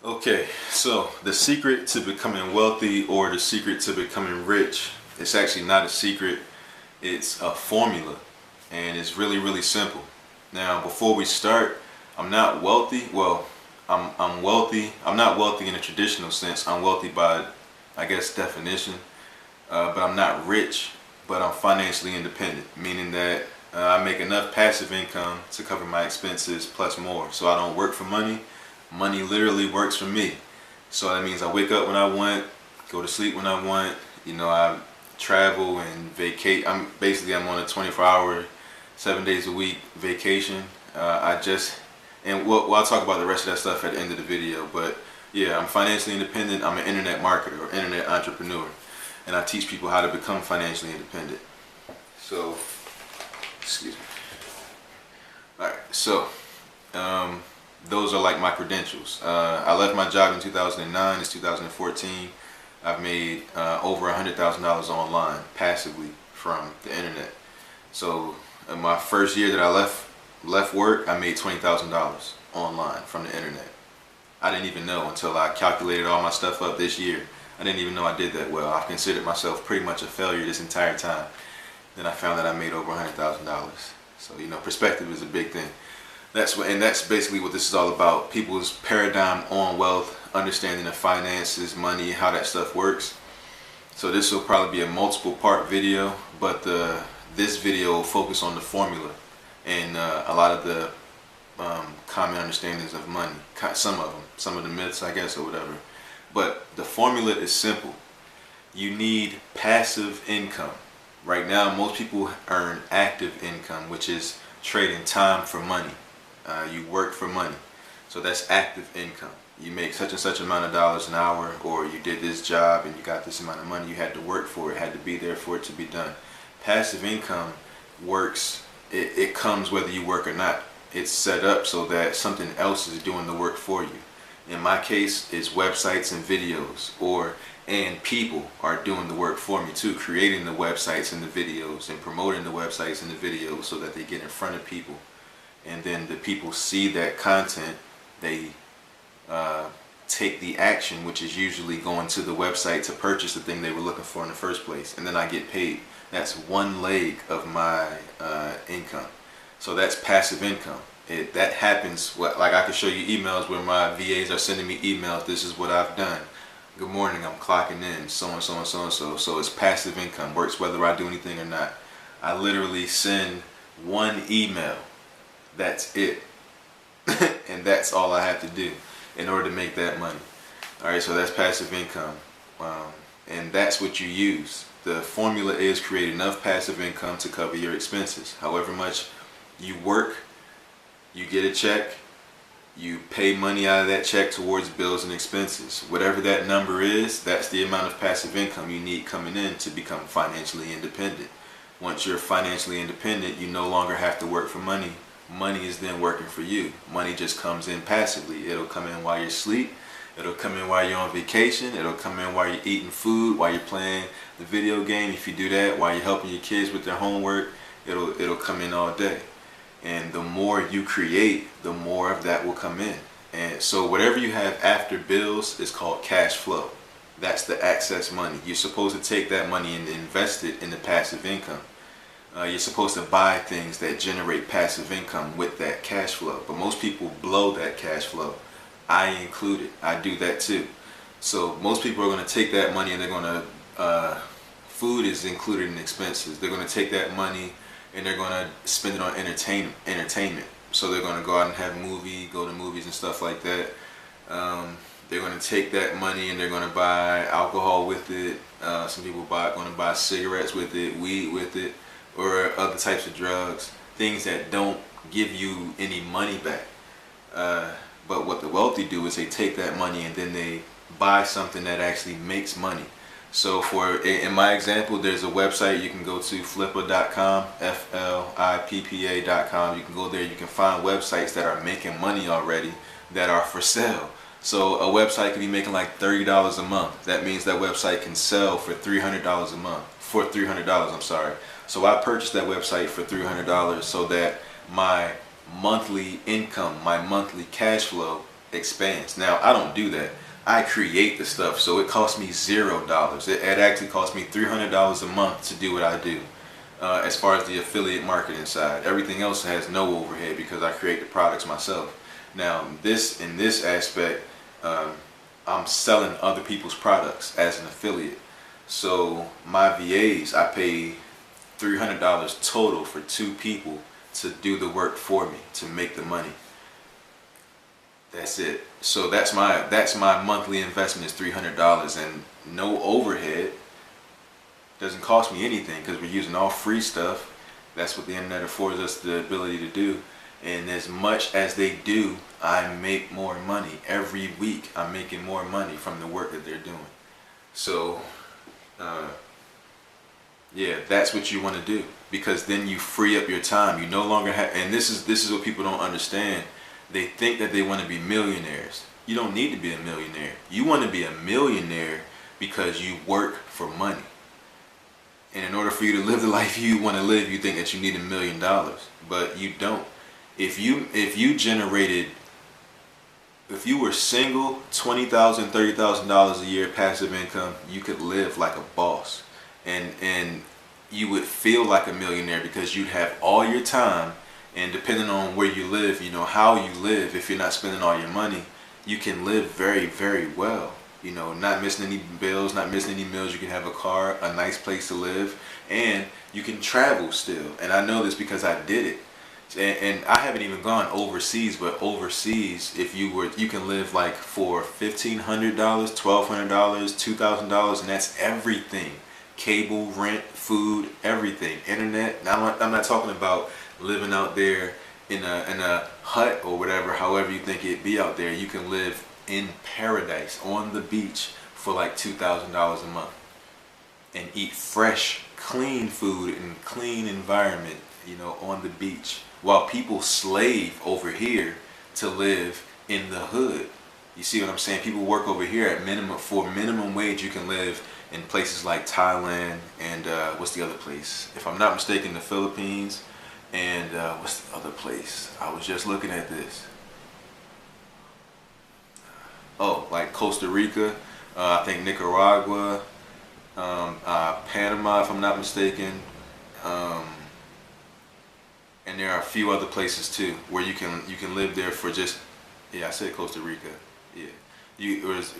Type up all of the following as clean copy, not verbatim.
Okay, so the secret to becoming wealthy or the secret to becoming rich, it's actually not a secret, it's a formula. And it's really, really simple. Now, before we start, I'm not wealthy. Well, I'm wealthy. I'm not wealthy in a traditional sense. I'm wealthy by, I guess, definition. But I'm not rich, but I'm financially independent, meaning that I make enough passive income to cover my expenses plus more. So I don't work for money. Money literally works for me. So that means I wake up when I want, go to sleep when I want. I travel and vacate. I'm on a 24-hour, 7 days a week vacation. I'll talk about the rest of that stuff at the end of the video. But yeah, I'm financially independent. I'm an internet marketer or internet entrepreneur, and I teach people how to become financially independent. So, excuse me. All right, so. Those are like my credentials. I left my job in 2009. It's 2014. I've made over $100,000 online passively from the internet. So in my first year that I left work, I made $20,000 online from the internet. I didn't even know until I calculated all my stuff up this year. I didn't even know I did that well. I've considered myself pretty much a failure this entire time. Then I found that I made over $100,000. So perspective is a big thing. That's basically what this is all about. People's paradigm on wealth, understanding of finances, money, how that stuff works. So this will probably be a multiple part video, but this video will focus on the formula and a lot of the common understandings of money. Some of the myths, I guess, or whatever. But the formula is simple. You need passive income. Right now, most people earn active income, which is trading time for money. You work for money, so that's active income. You make such and such amount of dollars an hour, or you did this job and you got this amount of money. You had to work for it, had to be there for it to be done. Passive income works, it comes whether you work or not. It's set up so that something else is doing the work for you. In my case, it's websites and videos, and people are doing the work for me too, creating the websites and the videos and promoting the websites and the videos so that they get in front of people. And then the people see that content, they take the action, which is usually going to the website to purchase the thing they were looking for in the first place, and then I get paid. That's one leg of my income. So that's passive income. That happens, like I can show you emails where my VAs are sending me emails, this is what I've done. Good morning, I'm clocking in, so and so and so and so. So it's passive income, works whether I do anything or not. I literally send one email. That's it. And that's all I have to do in order to make that money. Alright, so that's passive income. And that's what you use. The formula is create enough passive income to cover your expenses. However much you work, you get a check, you pay money out of that check towards bills and expenses. Whatever that number is, that's the amount of passive income you need coming in to become financially independent. Once you're financially independent, you no longer have to work for money. Money is then working for you. Money just comes in passively. It'll come in while you sleep. It'll come in while you're on vacation. It'll come in while you're eating food, while you're playing the video game. If you do that, while you're helping your kids with their homework, it'll come in all day. And the more you create, the more of that will come in. And so whatever you have after bills is called cash flow. That's the excess money. You're supposed to take that money and invest it in the passive income. You're supposed to buy things that generate passive income with that cash flow. But most people blow that cash flow. I included. I do that too. So most people are going to take that money and they're going to, food is included in expenses. They're going to take that money and they're going to spend it on entertainment. So they're going to go out and go to movies and stuff like that. They're going to take that money and they're going to buy alcohol with it. Some people going to buy cigarettes with it, weed with it, or other types of drugs, things that don't give you any money back. But what the wealthy do is they take that money and then they buy something that actually makes money. So in my example, there's a website you can go to, flippa.com, FLIPPA.com. You can go there, you can find websites that are making money already that are for sale. So a website can be making like $30 a month. That means that website can sell for $300 a month. For $300, I'm sorry. So I purchased that website for $300 so that my monthly income, my monthly cash flow expands. Now, I don't do that. I create the stuff, so it costs me $0. It actually costs me $300 a month to do what I do. As far as the affiliate marketing side, everything else has no overhead because I create the products myself. Now, in this aspect, I'm selling other people's products as an affiliate. So my VAs, I pay $300 total for 2 people to do the work for me, to make the money. That's it. So that's my monthly investment is $300, and no overhead. Doesn't cost me anything because we're using all free stuff. That's what the internet affords us the ability to do. And as much as they do, I make more money every week. I'm making more money from the work that they're doing. So yeah, that's what you want to do, because then you free up your time. You no longer have, and this is what people don't understand. They think that they want to be millionaires. You don't need to be a millionaire. You want to be a millionaire because you work for money. And in order for you to live the life you want to live, you think that you need $1 million, but you don't. If you were single, $20,000, $30,000 a year passive income, you could live like a boss, and you would feel like a millionaire because you'd have all your time. And depending on where you live, you know, how you live, if you're not spending all your money, you can live very, very well. You know, not missing any bills, not missing any meals. You can have a car, a nice place to live, and you can travel still. And I know this because I did it. And I haven't even gone overseas, but overseas, if you can live like for $1,500, $1,200, $2,000, and that's everything. Cable, rent, food, everything, internet. Now, I'm not talking about living out there in a hut or whatever, however you think it'd be out there. You can live in paradise on the beach for like $2,000 a month and eat fresh, clean food in clean environment, you know, on the beach, while people slave over here to live in the hood. You see what I'm saying? People work over here at minimum wage. You can live in places like Thailand and what's the other place? If I'm not mistaken, the Philippines. And what's the other place? I was just looking at this. Oh, like Costa Rica, I think Nicaragua, Panama, if I'm not mistaken, and there are a few other places too where you can live there for just, yeah, I said Costa Rica, yeah,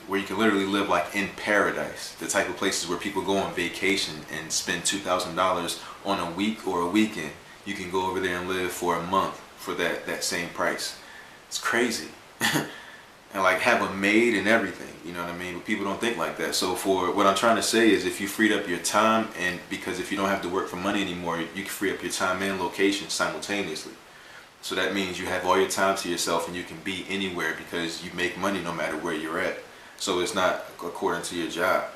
where you can literally live like in paradise. The type of places where people go on vacation and spend $2,000 on a week or a weekend. You can go over there and live for a month for that same price. It's crazy. And like have a maid and everything, you know what I mean? But people don't think like that. So for what I'm trying to say is, if you freed up your time, and because if you don't have to work for money anymore, you can free up your time and location simultaneously. So that means you have all your time to yourself and you can be anywhere because you make money no matter where you're at. So it's not according to your job.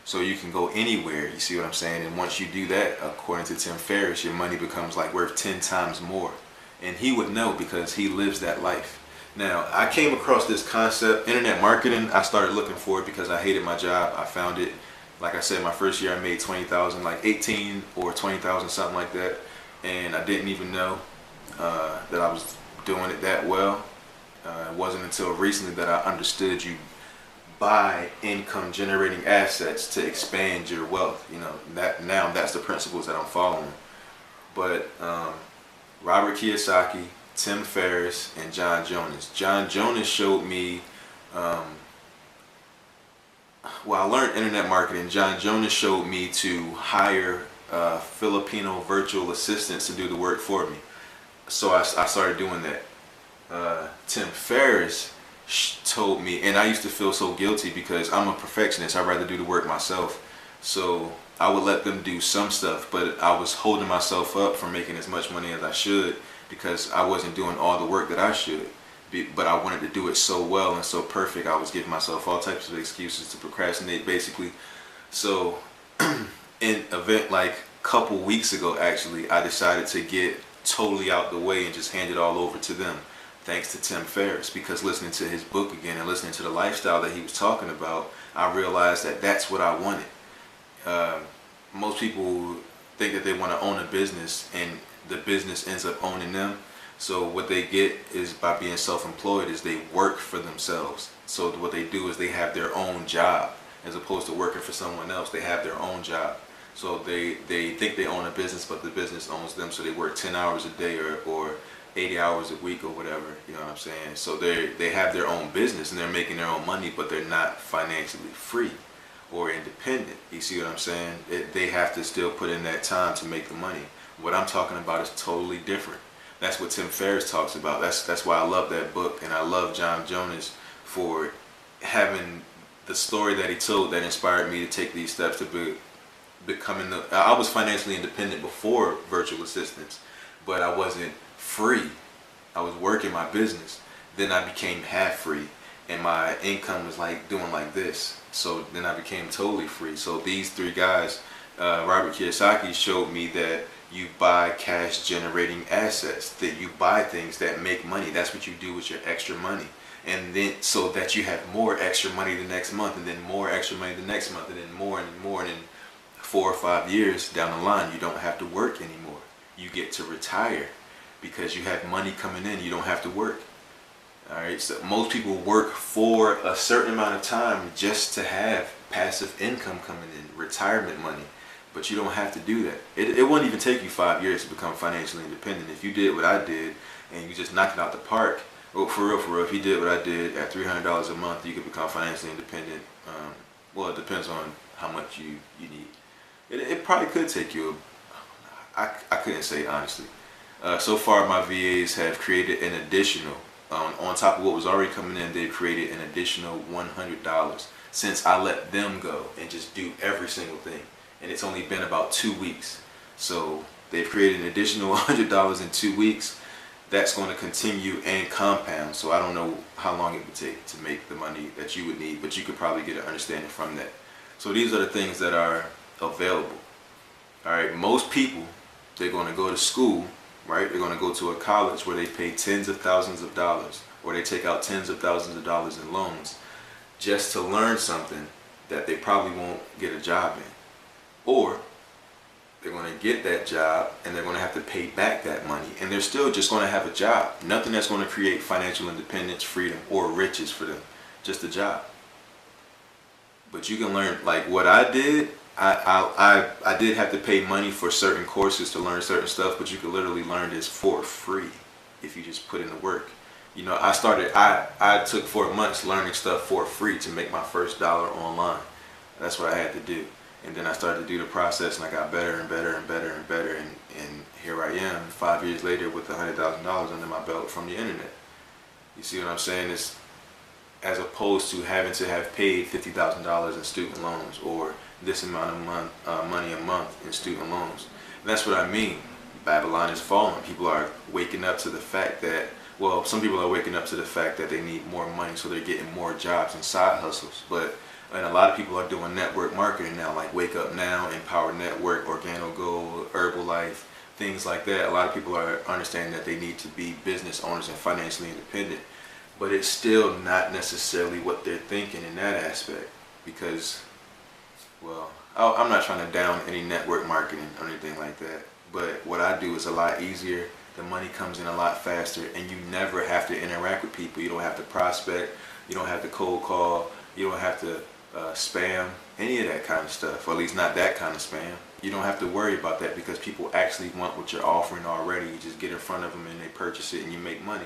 So you can go anywhere, you see what I'm saying? And once you do that, according to Tim Ferriss, your money becomes like worth 10 times more. And he would know because he lives that life. Now, I came across this concept, internet marketing. I started looking for it because I hated my job. I found it, like I said, my first year I made 20,000, like 18 or 20,000, something like that. And I didn't even know that I was doing it that well. It wasn't until recently that I understood you buy income generating assets to expand your wealth. You know, that's the principles that I'm following. But Robert Kiyosaki, Tim Ferriss, and John Jonas. John Jonas showed me, well, I learned internet marketing. John Jonas showed me to hire Filipino virtual assistants to do the work for me. So I started doing that. Tim Ferriss told me, and I used to feel so guilty because I'm a perfectionist. I'd rather do the work myself. So I would let them do some stuff, but I was holding myself up from making as much money as I should because I wasn't doing all the work that I should. But I wanted to do it so well and so perfect. I was giving myself all types of excuses to procrastinate, basically. So in event like a couple weeks ago, actually, I decided to get totally out the way and just hand it all over to them. Thanks to Tim Ferriss, because listening to his book again and listening to the lifestyle that he was talking about, I realized that that's what I wanted. Most people think that they want to own a business and the business ends up owning them, So what they get is by being self-employed is they work for themselves. So what they do is they have their own job as opposed to working for someone else. They have their own job. So they think they own a business, but the business owns them. So they work 10 hours a day or 80 hours a week or whatever. You know what I'm saying? So they have their own business and they're making their own money, but they're not financially free or independent. You see what I'm saying? They have to still put in that time to make the money. What I'm talking about is totally different. That's what Tim Ferriss talks about. That's why I love that book, and I love John Jonas for having the story that he told that inspired me to take these steps to becoming I was financially independent before virtual assistants, but I wasn't free. I was working my business. Then I became half free, and my income was like doing like this. So then I became totally free. So these three guys, Robert Kiyosaki showed me that you buy cash generating assets, that you buy things that make money. That's what you do with your extra money. And then so that you have more extra money the next month, and then more extra money the next month, and then more and more, and in 4 or 5 years down the line, you don't have to work anymore. You get to retire because you have money coming in. You don't have to work. All right, so most people work for a certain amount of time just to have passive income coming in, retirement money. But you don't have to do that. It won't even take you 5 years to become financially independent. If you did what I did and you just knocked it out the park, well, for real, if you did what I did at $300 a month, you could become financially independent. Well, it depends on how much you need. It probably could take you, I couldn't say honestly. So far, my VAs have created an additional, on top of what was already coming in, they've created an additional $100 since I let them go and just do every single thing. And it's only been about 2 weeks. So they've created an additional $100 in 2 weeks. That's going to continue and compound. So I don't know how long it would take to make the money that you would need, but you could probably get an understanding from that. So these are the things that are available. All right, most people, they're going to go to school, right? They're going to go to a college where they pay tens of thousands of dollars, or they take out tens of thousands of dollars in loans just to learn something that they probably won't get a job in. Or they're going to get that job and they're going to have to pay back that money, and they're still just going to have a job. Nothing that's going to create financial independence, freedom, or riches for them. Just a job. But you can learn, like what I did. I did have to pay money for certain courses to learn certain stuff, but you can literally learn this for free if you just put in the work. You know, I took 4 months learning stuff for free to make my first dollar online. That's what I had to do. And then I started to do the process, and I got better and better and better and better. And here I am 5 years later with $100,000 under my belt from the internet. You see what I'm saying? It's as opposed to having to have paid $50,000 in student loans or this amount of money a month in student loans. And that's what I mean. Babylon is falling. People are waking up to the fact that, well, some people are waking up to the fact that they need more money, so they're getting more jobs and side hustles. And a lot of people are doing network marketing now, like Wake Up Now, Empower Network, OrganoGold, Herbalife, things like that. A lot of people are understanding that they need to be business owners and financially independent. But it's still not necessarily what they're thinking in that aspect, because, well, I'm not trying to down any network marketing or anything like that. But what I do is a lot easier. The money comes in a lot faster, and you never have to interact with people. You don't have to prospect. You don't have to cold call. You don't have to spam, any of that kind of stuff, or at least not that kind of spam. You don't have to worry about that because people actually want what you're offering already. You just get in front of them and they purchase it and you make money.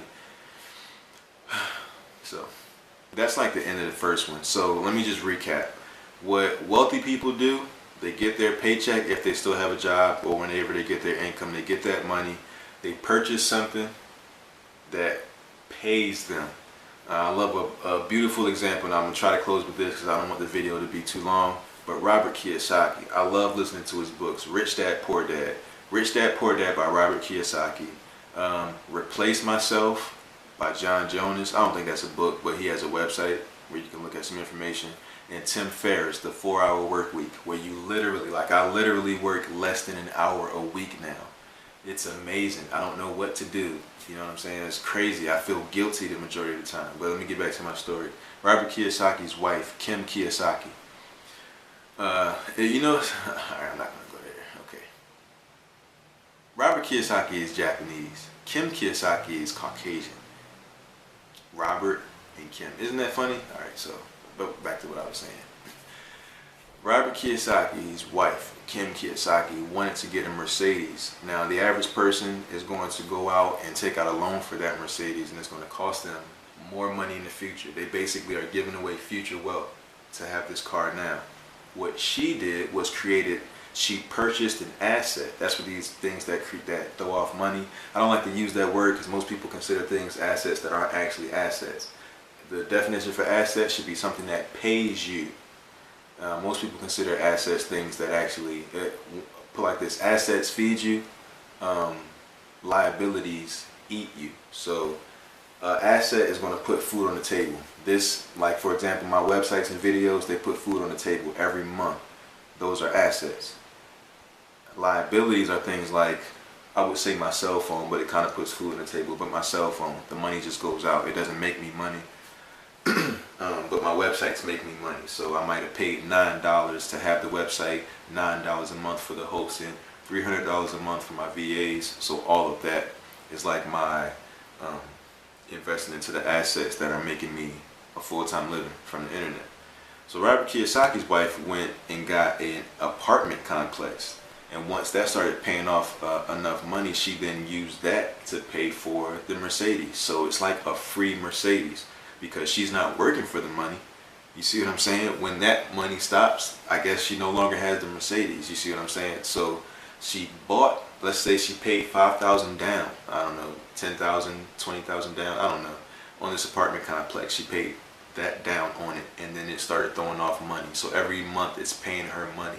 So that's like the end of the first one. So let me just recap. What wealthy people do, they get their paycheck if they still have a job, or whenever they get their income, they get that money. They purchase something that pays them. I love a beautiful example, and I'm going to try to close with this because I don't want the video to be too long, but Robert Kiyosaki. I love listening to his books, Rich Dad, Poor Dad. Rich Dad, Poor Dad by Robert Kiyosaki. Replace Myself by John Jonas. I don't think that's a book, but he has a website where you can look at some information. And Tim Ferriss, The 4-Hour Work Week, where you literally, like I literally work less than an hour a week now. It's amazing. I don't know what to do. You know what I'm saying? It's crazy. I feel guilty the majority of the time. But let me get back to my story. Robert Kiyosaki's wife, Kim Kiyosaki. You know, alright, I'm not going to go there. Okay. Robert Kiyosaki is Japanese. Kim Kiyosaki is Caucasian. Robert and Kim. Isn't that funny? Alright, so but back to what I was saying. Robert Kiyosaki's wife, Kim Kiyosaki, wanted to get a Mercedes. Now, the average person is going to go out and take out a loan for that Mercedes, and it's going to cost them more money in the future. They basically are giving away future wealth to have this car now. What she did was she purchased an asset. That's what these things that throw off money. I don't like to use that word because most people consider things assets that aren't actually assets. The definition for asset should be something that pays you. Most people consider assets things that actually, put like this, assets feed you, liabilities eat you. So asset is going to put food on the table. This, like for example, my websites and videos, they put food on the table every month. Those are assets. Liabilities are things like, I would say my cell phone, but it kind of puts food on the table. But my cell phone, the money just goes out. It doesn't make me money. But my websites make me money. So I might have paid $9 to have the website, $9 a month for the hosting, $300 a month for my VAs. So all of that is like my investing into the assets that are making me a full-time living from the internet. So Robert Kiyosaki's wife went and got an apartment complex. And once that started paying off enough money, she then used that to pay for the Mercedes. So it's like a free Mercedes because she's not working for the money. You see what I'm saying? When that money stops, I guess she no longer has the Mercedes. You see what I'm saying? So she bought, let's say she paid $5,000 down. I don't know, $10,000, $20,000 down. I don't know. On this apartment complex, she paid that down on it, and then it started throwing off money. So every month it's paying her money.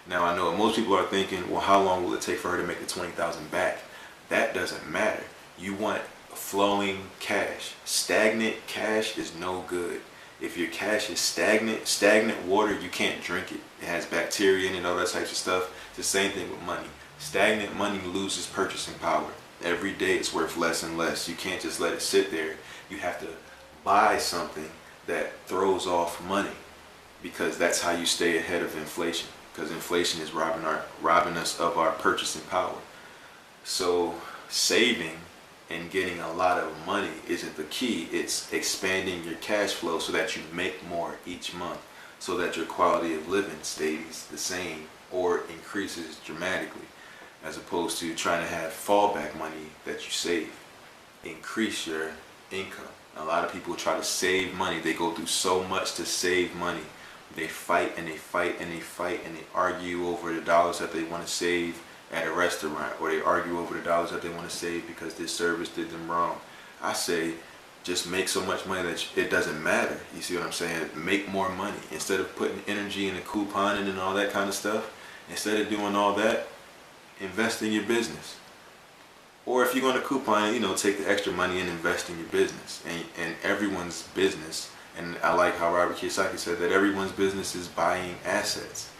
Now I know most people are thinking, well, how long will it take for her to make the $20,000 back? That doesn't matter. You want flowing cash. Stagnant cash is no good. If your cash is stagnant water, you can't drink it. It has bacteria in it, all that types of stuff. It's the same thing with money. Stagnant money loses purchasing power. Every day it's worth less and less. You can't just let it sit there. You have to buy something that throws off money, because that's how you stay ahead of inflation, because inflation is robbing us of our purchasing power. So saving and getting a lot of money isn't the key. It's expanding your cash flow so that you make more each month, so that your quality of living stays the same or increases dramatically, as opposed to trying to have fallback money that you save. Increase your income. A lot of people try to save money. They go through so much to save money. They fight and they fight and they fight and they argue over the dollars that they want to save at a restaurant, or they argue over the dollars that they want to save because this service did them wrong. I say, just make so much money that it doesn't matter. You see what I'm saying? Make more money. Instead of putting energy into couponing and all that kind of stuff, instead of doing all that, invest in your business. Or if you're going to coupon, take the extra money and invest in your business. And everyone's business, and I like how Robert Kiyosaki said that everyone's business is buying assets.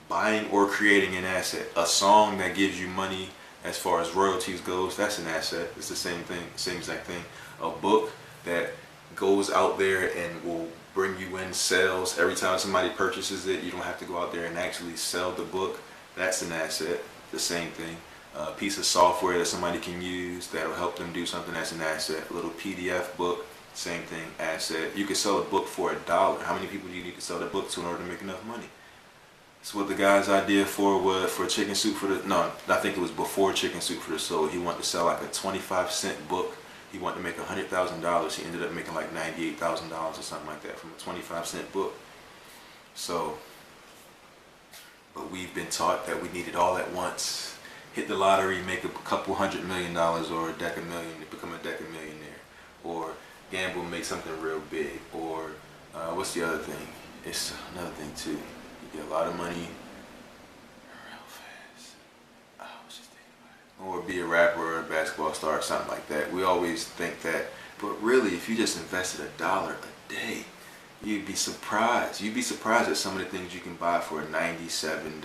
Buying or creating an asset. A song that gives you money as far as royalties goes, that's an asset. It's the same thing, same exact thing. A book that goes out there and will bring you in sales. Every time somebody purchases it, you don't have to go out there and actually sell the book. That's an asset. The same thing. A piece of software that somebody can use that'll help them do something, that's an asset. A little PDF book, same thing, asset. You can sell a book for $1. How many people do you need to sell the book to in order to make enough money? That's what the guy's idea was for Chicken Soup for the, no, I think it was before Chicken Soup for the Soul. He wanted to sell like a 25-cent book. He wanted to make $100,000. He ended up making like $98,000 or something like that from a 25-cent book. So, but we've been taught that we need it all at once. Hit the lottery, make a couple $100 million or a deca million, become a deca millionaire, or gamble, make something real big, or what's the other thing? It's another thing too. You get a lot of money real fast. I was just thinking about it. Or be a rapper or a basketball star or something like that. We always think that, but really, if you just invested $1 a day, you'd be surprised. You'd be surprised at some of the things you can buy for $97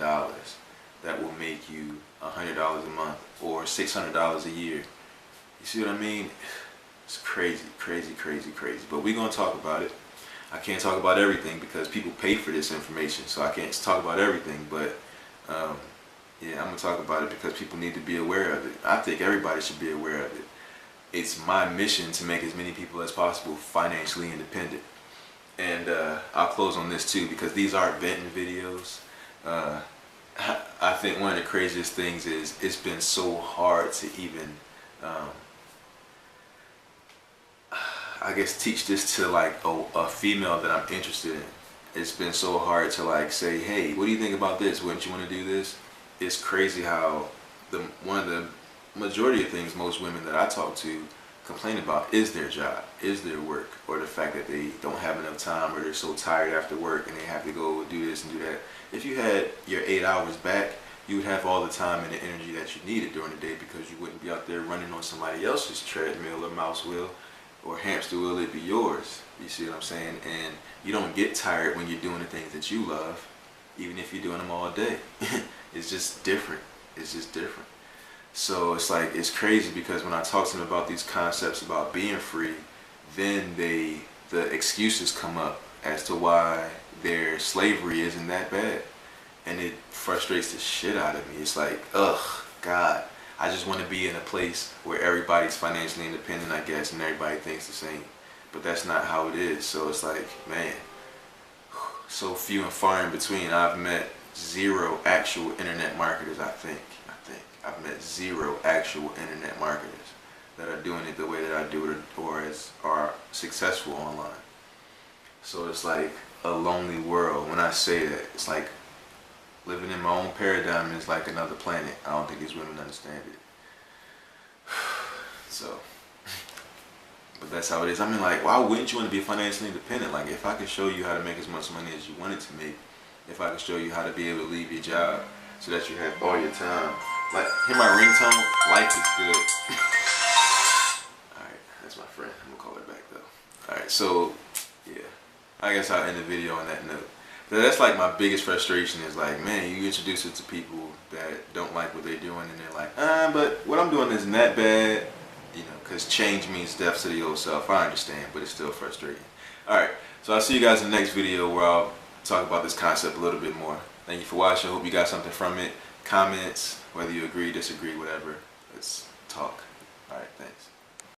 that will make you $100 a month or $600 a year. You see what I mean? It's crazy, crazy, crazy, crazy. But we're going to talk about it. I can't talk about everything because people pay for this information, so I can't talk about everything. But Yeah, I'm gonna talk about it because people need to be aware of it. I think everybody should be aware of it. It's my mission to make as many people as possible financially independent. And I'll close on this too, because these aren't venting videos. I think one of the craziest things is it's been so hard to even, I guess, teach this to like a female that I'm interested in. It's been so hard to like say, hey, what do you think about this? Wouldn't you want to do this? It's crazy how one of the majority of things most women that I talk to complain about is their job, is their work, or the fact that they don't have enough time, or they're so tired after work and they have to go do this and do that. If you had your 8 hours back, you would have all the time and the energy that you needed during the day, because you wouldn't be out there running on somebody else's treadmill or mouse wheel or hamster wheel. It'd be yours. You see what I'm saying? And you don't get tired when you're doing the things that you love, even if you're doing them all day. It's just different. It's just different. So it's like, it's crazy, because when I talk to them about these concepts about being free, then the excuses come up as to why their slavery isn't that bad. And it frustrates the shit out of me. It's like, ugh, God, I just want to be in a place where everybody's financially independent, I guess, and everybody thinks the same. But that's not how it is. So it's like, man, so few and far in between. I've met 0 actual internet marketers, I think. I've met 0 actual internet marketers that are doing it the way that I do it, or are successful online. So it's like a lonely world. When I say that, it's like living in my own paradigm is like another planet. I don't think these women understand it. So, but that's how it is. I mean, like, why wouldn't you want to be financially independent? Like, if I could show you how to make as much money as you wanted to make, if I could show you how to be able to leave your job so that you have all your time. Like, hear my ringtone? Life is good. Alright, that's my friend. I'm gonna call her back though. Alright, so, yeah. I guess I'll end the video on that note. But that's like my biggest frustration is like, man, you introduce it to people that don't like what they're doing, and they're like, but what I'm doing isn't that bad. You know, because change means death to the old self. I understand, but it's still frustrating. Alright, so I'll see you guys in the next video where I'll talk about this concept a little bit more. Thank you for watching. I hope you got something from it. Comments, whether you agree, disagree, whatever. Let's talk. Alright, thanks.